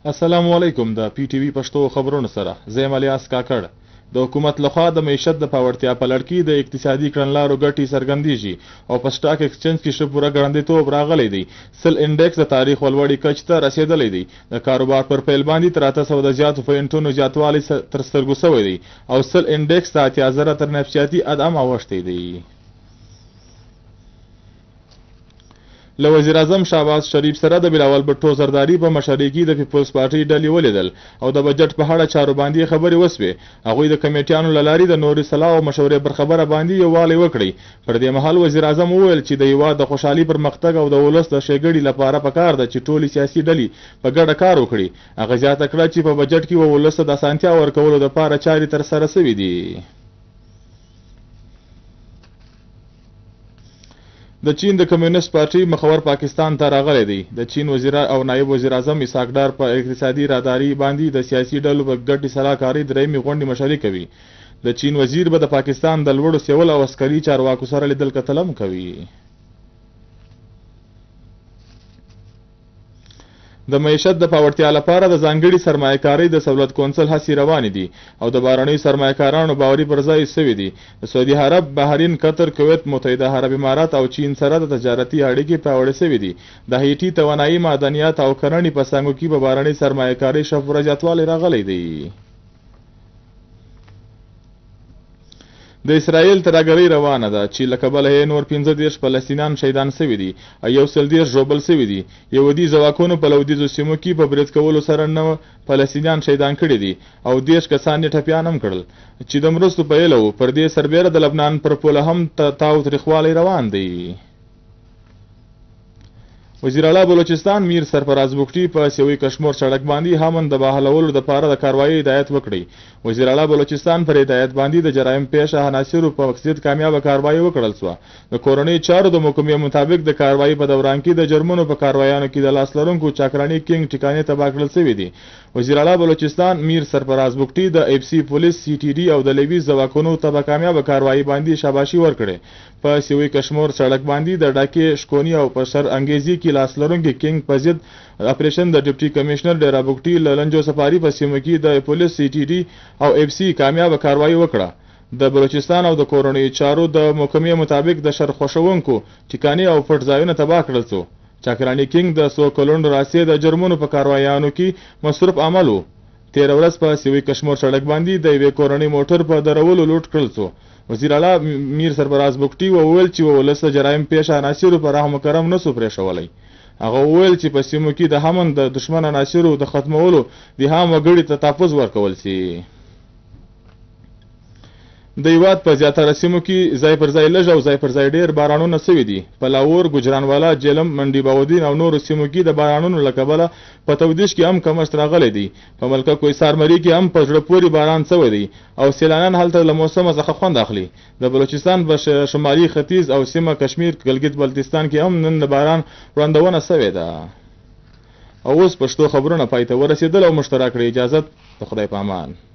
السلام علیکم. د پی ټی وی پښتو خبرونو سره زه یم الیاس کاکړ. د حکومت لخوا د معیشت د پیاوړتیا په لړ کې د اقتصادي کړنلارو ګټې څرګندېږي او په سټاک ایکسچینج کې ښه پوره ګړندیتوب راغلی دی. سل انډیکس د تاریخ ولوړې کچ ته رسېدلی دی. د کاروبار پر پیل باندې تر 800 د زیاتو پوینټونو زیاتوالی تر سترګو سوی دی او سل انډیکس د 80,000 تر نفسیاتي عدم اوښتی دی. له وزیر اعظم شهباز شریف سره د بلاول بټو زرداری په مشرۍ کې د پیپلز پارټي ډلې ولیدل او د بجټ په اړه چارو باندې خبرې وسوې. هغوی د کمیټیانو له لارې د نورې صلاح او مشورې پر خبره باندې یووالی وکړي. پر دې مهال وزیر اعظم وویل چې د هیواد د خوشحالي پرمختګ او د ولس د ښېګړې لپاره پکار ده چې ټولې سیاسي ډلې په ګډه کار وکړي. هغه زیاته کړه چې په بجټ کې ولس ته د اسانتیا ورکولو دپاره چارې ترسره سوي دي. د چین د کمیونست پارټي مخور پاکستان ته راغلی دی. د چین وزیر او نایب وزیر اعظم اسحاق ډار په اقتصادي راداري باندې د سیاسي ډلو په ګډې سلاکارۍ درېیمې غونډې مشري کوي. د چین وزیر به د پاکستان د لوړو سیول او عسکري چارواکو سره لیدل کتل هم کوي. د معیشت د پیاوړتیا لپاره د ځانګړي سرمایه‌کارۍ د سہولت کونسل هڅې روانې دي او د بهرنیو سرمایه‌کارانو باوري پر ځای سوي دي. د سعودي عرب، بحرین، قطر، کویت، متحده عرب امارات او چین سره د تجارتي اړیکې پیاوړې سوي دي. د هیټي توانایي، معدنیات او کرنې په څانګو کې په بهرنۍ سرمایه‌کارۍ ښه پوره زیاتوالی راغلی دی. د اسرائیل ترهګرۍ روانه ده چې له کبله یې نور 15 فلسطینیان شهیدان سوي دي او 130 ژوبل سوي دي. یهودي ځواکونو په لویدیځو سیمو کې په برید کولو سره 9 فلسطینیان شهیدان کړي دي او 10 کسان یې ټپیان هم کړل چې د مرستو په هیله وو. پر دې سربیره د لبنان پر پوله هم تاوتریخوالی روان دی. وزیر اعلی بلوچستان میر سرفراز بگټي په سیوی کشمور سړک باندې همن د بحالولو دپاره د کاروایي هدایت وکړي. وزیر اعلی بلوچستان پر هدایت باندې د جرایم پیشه عناصرو په مقصد کامیابه کاروایي وکړل سوه. د کورنۍ چارو د محکمې مطابق د کاروایي په دوران کې د جرمونو په کاروایانو کې د لاس لرونکو چاکراني کینګ ټیکانې تباه کړل سوي دي. وزیر اعلی بلوچستان میر سرفراز بگټي د اف سی پولیس، سی ټي ډي او د لیویز ځواکونو ته په کامیابه کاروایي باندې شاباشي ورکړې. په سیوی کشمور سړک باندې د ډاکې، شکونی او په سر انګیزي کې لاس لرونکي کینګ په ضد اپریشن د ډیپټي کمشنر ډیرا بگټي له لنجو سفاري په سیمه کې د پولیس، سی ټي ډي او اف سی کامیابه کاروایي وکړه. د بلوچستان او د کورنۍ چارو د محکمې مطابق د شر خوښونکو ټیکانې او پټ ځایونه تباه کړل سو. چاکراني کینګ د 100 کلونو راځي د جرمونو په کاروایانو کې مصروف عمل وو. 13 ورځ په سیوی کشمور سړک باندې د یوې کورنۍ موټر په درولو لوټ کړل سو. وزیر اعلی میر سرفراز بگټي وویل چې ولس د جرایم پیشه عناصرو په رحم و کرم نسو پرېښولی. هغه وویل چې په سیمو کې د همن د دشمن عناصرو د ختمولو د عام وګړي ته تحفظ ورکول سي. د هیواد په زیاتره سیمو کې ځای پر ځای لږ او ځای پر ځای ډېر بارانونه سوي دي. په لاور، ګجرانوالا، جیلم، منډي باودین او نورو سیمو کې د بارانونو له کبله په تودیش کې هم کمښت راغلی دی. په ملکه کوهستان مري کې هم په زړه پورې باران سوی دی او سیلانیان هلته له موسمه څخه خوند اخلي. د بلوچستان په شمالي ختیځ او سیمه کشمیر، ګلګت بلتستان کې هم نن د باران وړاندونه سوې ده. او اوس پښتو خبرونه پای ته ورسېدل او مشترک کړئ. اجازت د خدای په امان.